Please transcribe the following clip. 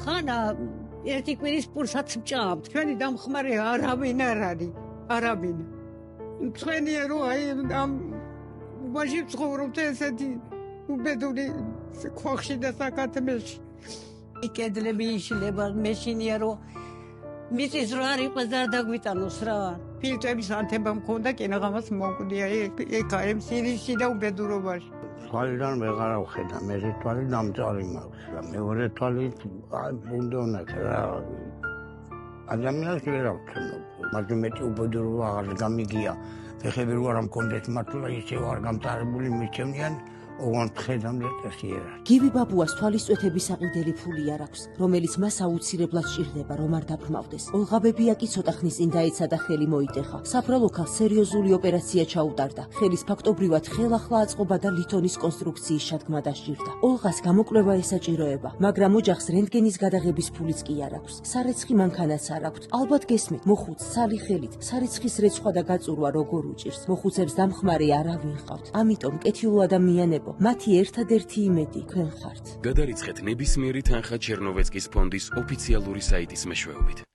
ხანა ერთი კვირის პურსაც მჭამთ. ჩვენი დამხმარე არავინ არ არის. არავინ. თქვენია რომ აი ამ ვაჟი ცხოვრობთ ესეთი უბედური ხოხში და საკათმელში. კედლები იშლება, მეშინია რომ მიწის რო არ იყოს და დაგვიტანოს რა. ფილტრების ანთება მქონდა, კინაღამას მოკვდია ეკა ამ სირიში და უბედურობაში. თვალიდან ვეღარ ვხედა, მერე თვალი დამწარი მაქვს და მეორე თვალი ბუნდონაკ რა. ადამიანს ვერ ავჩენო, მაგრამ მეტი უბედურობა აღარ გამიგია. ფეხები რო არ მქონდეთ მართლა ისევ არ გამწარებული მიჩემნიან. ოღონდ ხედავდნენ წესიერად. გივი ბაბუას თვალისწვეთების საყიდელი ფული არ აქვს, რომელიც მას აუცილებლად სჭირდება, რომ არ დაბრმავდეს. ოლღა ბებია კი ცოტა ხნის წინ დაეცა და ხელი მოიტეხა. საფრალოქალს სერიოზული ოპერაცია ჩაუტარდა. ხელის ფაქტობრივად ხელახლა აწყობა და ლითონის კონსტრუქციის შადგმა დასჭირდა. ოლღას გამოკვლევა ესაჭიროება, მაგრამ ოჯახს რენტგენის გადაღების ფულიც კი არ აქვს. სარეცხი მანქანაც არ აქვს. ალბათ გესმით, მოხუც სალი ხელით, სარეცხის რეცხვა და გაწურვა როგორ უჭირს. მოხუცებს დამხმარე არავინ ყავთ. ამიტომ კეთილ ადამიანებო, მათი ერთადერთი იმედი თქვენ ხართ. გადარიცხეთ ნებისმიერი თანხა ჩერნოვეცკის ფონდის ოფიციალური საიტის მეშვეობით.